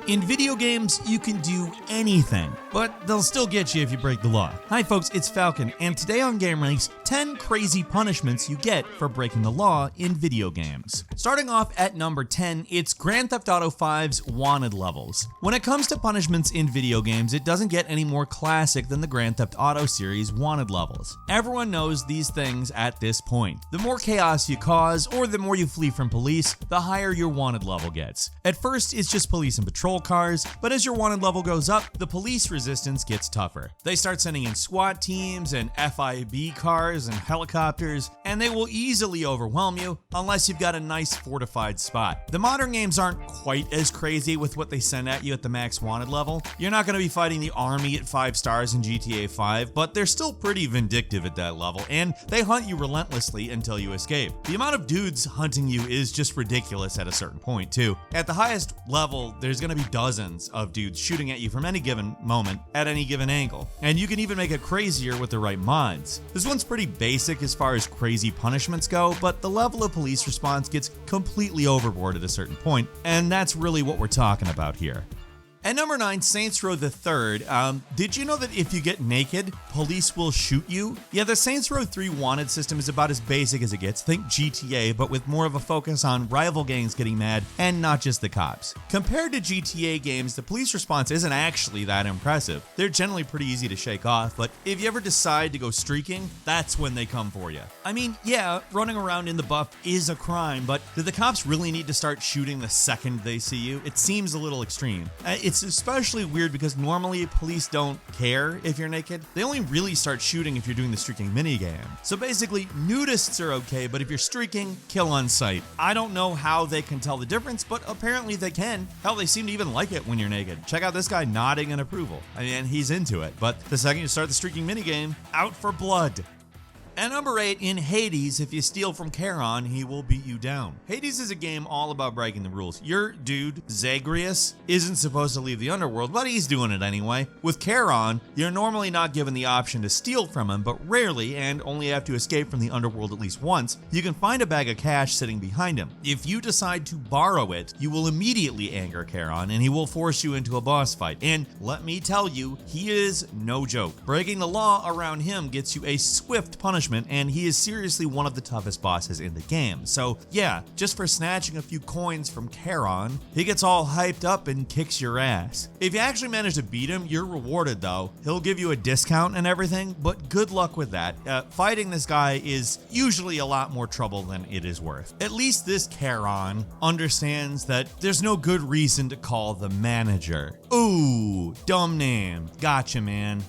In video games, you can do anything, but they'll still get you if you break the law. Hi folks, it's Falcon, and today on gameranx, 10 crazy punishments you get for breaking the law in video games. Starting off at number 10, it's Grand Theft Auto 5's wanted levels. When it comes to punishments in video games, it doesn't get any more classic than the Grand Theft Auto series wanted levels. Everyone knows these things at this point. The more chaos you cause, or the more you flee from police, the higher your wanted level gets. At first, it's just police and patrol cars, but as your wanted level goes up, the police resistance gets tougher. They start sending in SWAT teams and FIB cars and helicopters, and they will easily overwhelm you unless you've got a nice fortified spot. The modern games aren't quite as crazy with what they send at you at the max wanted level. You're not going to be fighting the army at 5 stars in GTA 5, but they're still pretty vindictive at that level, and they hunt you relentlessly until you escape. The amount of dudes hunting you is just ridiculous at a certain point too. At the highest level, there's going to be dozens of dudes shooting at you from any given moment at any given angle, and you can even make it crazier with the right mods. This one's pretty basic as far as crazy punishments go, but the level of police response gets completely overboard at a certain point, and that's really what we're talking about here. At number 9, Saints Row the Third. Did you know that if you get naked, police will shoot you? Yeah, the Saints Row 3 wanted system is about as basic as it gets. Think GTA, but with more of a focus on rival gangs getting mad and not just the cops. Compared to GTA games, the police response isn't actually that impressive. They're generally pretty easy to shake off, but if you ever decide to go streaking, that's when they come for you. I mean, yeah, running around in the buff is a crime, but do the cops really need to start shooting the second they see you? It seems a little extreme. It's especially weird because normally police don't care if you're naked. They only really start shooting if you're doing the streaking minigame. So basically, nudists are okay, but if you're streaking, kill on sight. I don't know how they can tell the difference, but apparently they can. Hell, they seem to even like it when you're naked. Check out this guy nodding in approval. I mean, he's into it, but the second you start the streaking minigame, out for blood. At number 8, in Hades, if you steal from Charon, he will beat you down. Hades is a game all about breaking the rules. Your dude, Zagreus, isn't supposed to leave the underworld, but he's doing it anyway. With Charon, you're normally not given the option to steal from him, but rarely, and only have to escape from the underworld at least once, you can find a bag of cash sitting behind him. If you decide to borrow it, you will immediately anger Charon, and he will force you into a boss fight. And let me tell you, he is no joke. Breaking the law around him gets you a swift punishment, and he is seriously one of the toughest bosses in the game. So yeah, just for snatching a few coins from Charon, he gets all hyped up and kicks your ass. If you actually manage to beat him, you're rewarded though. He'll give you a discount and everything, but good luck with that. Fighting this guy is usually a lot more trouble than it is worth. At least this Charon understands that there's no good reason to call the manager. Ooh, dumb name. Gotcha, man.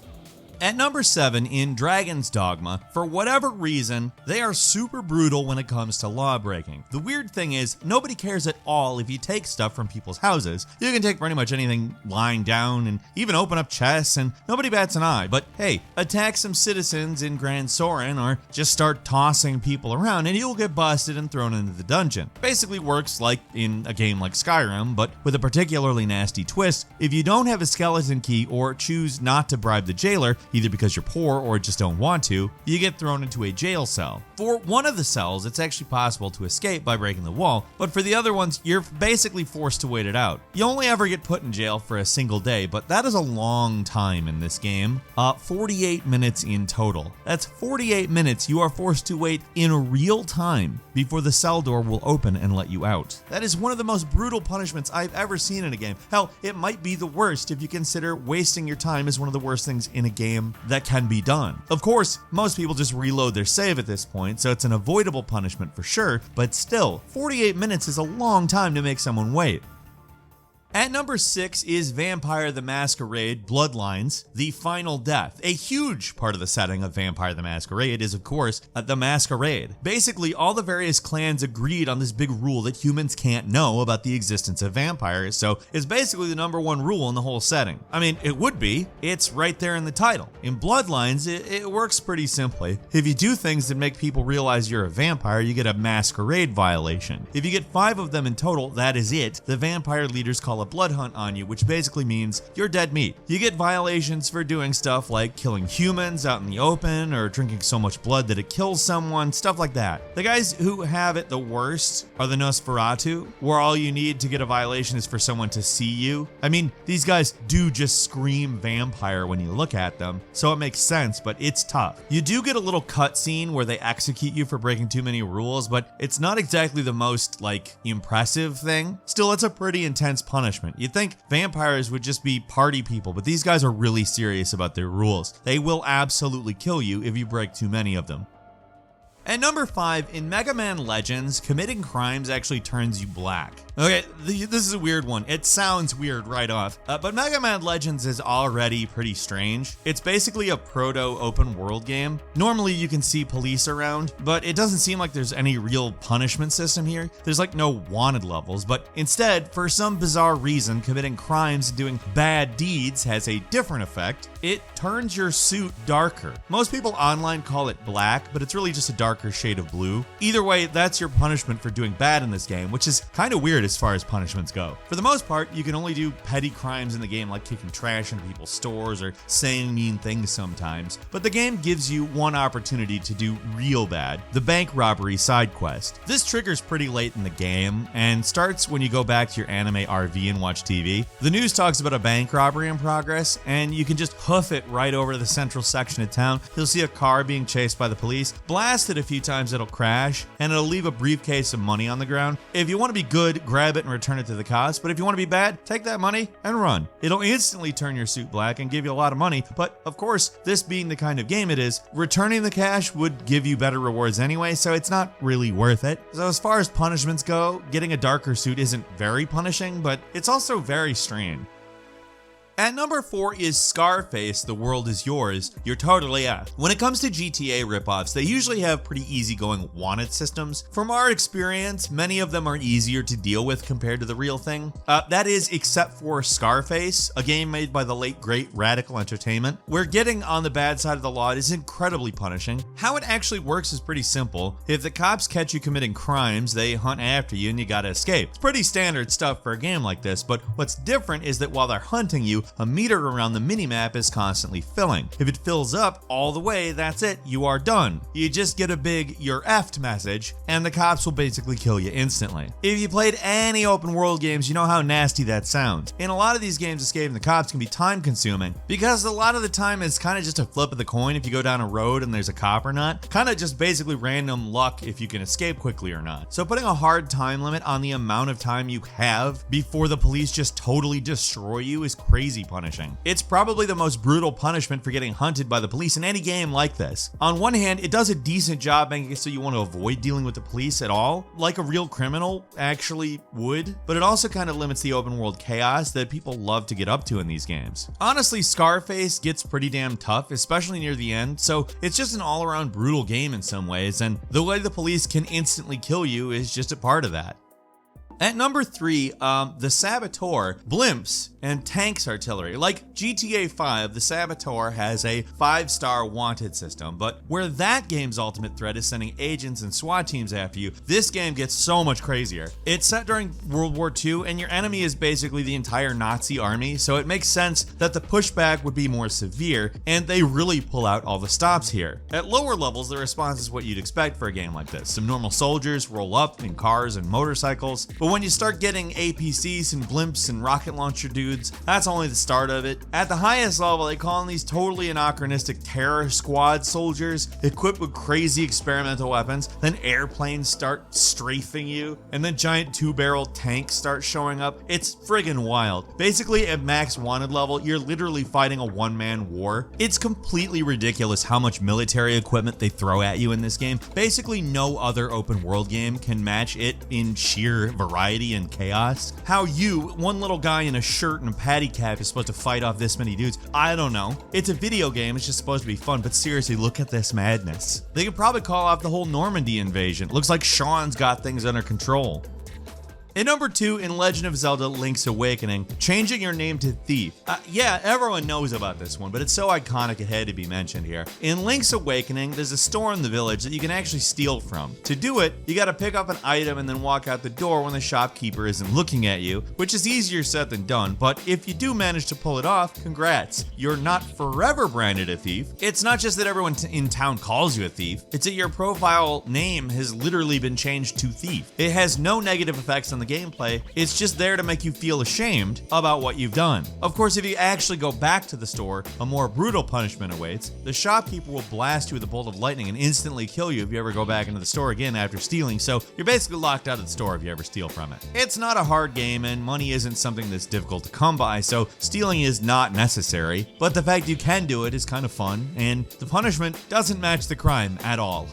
At number 7, in Dragon's Dogma, for whatever reason, they are super brutal when it comes to law breaking. The weird thing is, nobody cares at all if you take stuff from people's houses. You can take pretty much anything lying down and even open up chests and nobody bats an eye. But hey, attack some citizens in Grand Soren or just start tossing people around and you'll get busted and thrown into the dungeon. Basically works like in a game like Skyrim, but with a particularly nasty twist. If you don't have a skeleton key or choose not to bribe the jailer, either because you're poor or just don't want to, you get thrown into a jail cell. For one of the cells, it's actually possible to escape by breaking the wall, but for the other ones, you're basically forced to wait it out. You only ever get put in jail for a single day, but that is a long time in this game. 48 minutes in total. That's 48 minutes you are forced to wait in real time before the cell door will open and let you out. That is one of the most brutal punishments I've ever seen in a game. Hell, it might be the worst if you consider wasting your time is one of the worst things in a game that can be done. Of course, most people just reload their save at this point, so it's an avoidable punishment for sure, but still, 48 minutes is a long time to make someone wait. At number 6 is Vampire the Masquerade Bloodlines, The Final Death. A huge part of the setting of Vampire the Masquerade is, of course, the Masquerade. Basically, all the various clans agreed on this big rule that humans can't know about the existence of vampires, so it's basically the number one rule in the whole setting. I mean, it would be. It's right there in the title. In Bloodlines, it works pretty simply. If you do things that make people realize you're a vampire, you get a Masquerade violation. If you get 5 of them in total, that is it. The vampire leaders call a blood hunt on you, which basically means you're dead meat. You get violations for doing stuff like killing humans out in the open or drinking so much blood that it kills someone, stuff like that. The guys who have it the worst are the Nosferatu, where all you need to get a violation is for someone to see you. I mean, these guys do just scream vampire when you look at them, so it makes sense, but it's tough. You do get a little cutscene where they execute you for breaking too many rules, but it's not exactly the most, impressive thing. Still, it's a pretty intense punishment. You'd think vampires would just be party people, but these guys are really serious about their rules. They will absolutely kill you if you break too many of them. At number 5, in Mega Man Legends, committing crimes actually turns you black. Okay, this is a weird one. It sounds weird right off, but Mega Man Legends is already pretty strange. It's basically a proto-open world game. Normally you can see police around, but it doesn't seem like there's any real punishment system here. There's no wanted levels, but instead, for some bizarre reason, committing crimes and doing bad deeds has a different effect. It turns your suit darker. Most people online call it black, but it's really just a darker shade of blue. Either way, that's your punishment for doing bad in this game, which is kind of weird as far as punishments go. For the most part, you can only do petty crimes in the game like kicking trash into people's stores or saying mean things sometimes, but the game gives you one opportunity to do real bad, the bank robbery side quest. This triggers pretty late in the game and starts when you go back to your anime RV and watch TV. The news talks about a bank robbery in progress, and you can just hoof it right over to the central section of town. You'll see a car being chased by the police, blast it a few times, it'll crash, and it'll leave a briefcase of money on the ground. If you want to be good, grab it and return it to the cops, but if you want to be bad, take that money and run. It'll instantly turn your suit black and give you a lot of money, but of course, this being the kind of game it is, returning the cash would give you better rewards anyway, so it's not really worth it. So as far as punishments go, getting a darker suit isn't very punishing, but it's also very strange. At number 4 is Scarface, The World Is Yours, You're Totally F. When it comes to GTA ripoffs, they usually have pretty easygoing wanted systems. From our experience, many of them are easier to deal with compared to the real thing. That is, except for Scarface, a game made by the late great Radical Entertainment, where getting on the bad side of the law is incredibly punishing. How it actually works is pretty simple. If the cops catch you committing crimes, they hunt after you and you gotta escape. It's pretty standard stuff for a game like this, but what's different is that while they're hunting you, a meter around the minimap is constantly filling. If it fills up all the way, that's it, you are done. You just get a big "you're effed" message, and the cops will basically kill you instantly. If you played any open world games, you know how nasty that sounds. In a lot of these games, escaping the cops can be time consuming, because a lot of the time it's kind of just a flip of the coin if you go down a road and there's a cop or not. Kind of just basically random luck if you can escape quickly or not. So putting a hard time limit on the amount of time you have before the police just totally destroy you is crazy punishing. It's probably the most brutal punishment for getting hunted by the police in any game like this. On one hand, it does a decent job making it so you want to avoid dealing with the police at all, like a real criminal actually would, but it also kind of limits the open world chaos that people love to get up to in these games. Honestly, Scarface gets pretty damn tough, especially near the end, so it's just an all-around brutal game in some ways, and the way the police can instantly kill you is just a part of that. At number 3, the Saboteur, blimps, and tanks artillery. Like GTA 5, the Saboteur has a 5-star wanted system, but where that game's ultimate threat is sending agents and SWAT teams after you, this game gets so much crazier. It's set during World War II, and your enemy is basically the entire Nazi army, so it makes sense that the pushback would be more severe, and they really pull out all the stops here. At lower levels, the response is what you'd expect for a game like this. Some normal soldiers roll up in cars and motorcycles, but when you start getting APCs and blimps and rocket launcher dudes, that's only the start of it. At the highest level, they call in these totally anachronistic terror squad soldiers equipped with crazy experimental weapons, then airplanes start strafing you, and then giant 2-barrel tanks start showing up. It's friggin' wild. Basically, at max wanted level, you're literally fighting a one-man war. It's completely ridiculous how much military equipment they throw at you in this game. Basically, no other open world game can match it in sheer variety and chaos. How you, one little guy in a shirt and a patty cap, is supposed to fight off this many dudes, I don't know. It's a video game, it's just supposed to be fun, but seriously, look at this madness. They could probably call off the whole Normandy invasion. Looks like Sean's got things under control. And number 2, in Legend of Zelda Link's Awakening, changing your name to Thief. Yeah, everyone knows about this one, but it's so iconic it had to be mentioned here. In Link's Awakening, there's a store in the village that you can actually steal from. To do it, you gotta pick up an item and then walk out the door when the shopkeeper isn't looking at you, which is easier said than done, but if you do manage to pull it off, congrats. You're not forever branded a thief. It's not just that everyone in town calls you a thief, it's that your profile name has literally been changed to Thief. It has no negative effects on the gameplay, it's just there to make you feel ashamed about what you've done. Of course, if you actually go back to the store, a more brutal punishment awaits. The shopkeeper will blast you with a bolt of lightning and instantly kill you if you ever go back into the store again after stealing, so you're basically locked out of the store if you ever steal from it. It's not a hard game and money isn't something that's difficult to come by, so stealing is not necessary, but the fact you can do it is kind of fun, and the punishment doesn't match the crime at all.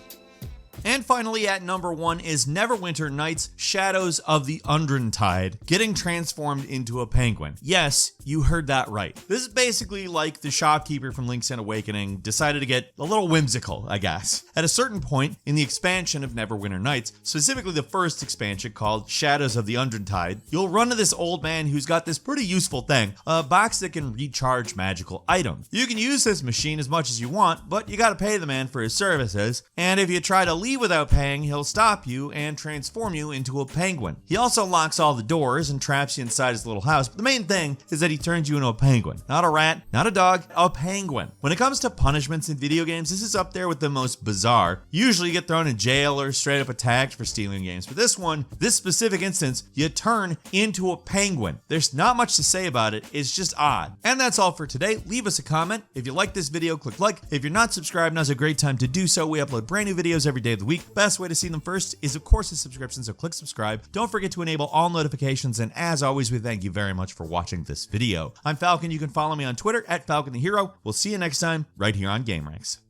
And finally, at number 1 is Neverwinter Nights Shadows of the Undrentide, getting transformed into a penguin. Yes, you heard that right. This is basically like the shopkeeper from Link's Awakening decided to get a little whimsical, I guess. At a certain point in the expansion of Neverwinter Nights, specifically the first expansion called Shadows of the Undrentide, you'll run to this old man who's got this pretty useful thing, a box that can recharge magical items. You can use this machine as much as you want, but you gotta pay the man for his services, and if you try to leave without paying, he'll stop you and transform you into a penguin. He also locks all the doors and traps you inside his little house, but the main thing is that he turns you into a penguin. Not a rat, not a dog, a penguin. When it comes to punishments in video games, this is up there with the most bizarre. Usually you get thrown in jail or straight up attacked for stealing games, but this specific instance, you turn into a penguin. There's not much to say about it, it's just odd. And that's all for today. Leave us a comment. If you like this video, click like. If you're not subscribed, now's a great time to do so. We upload brand new videos every day of the week. Best way to see them first is of course a subscription, so click subscribe. Don't forget to enable all notifications, and as always, we thank you very much for watching this video. I'm Falcon. You can follow me on Twitter at Falcon the Hero. We'll see you next time right here on gameranx.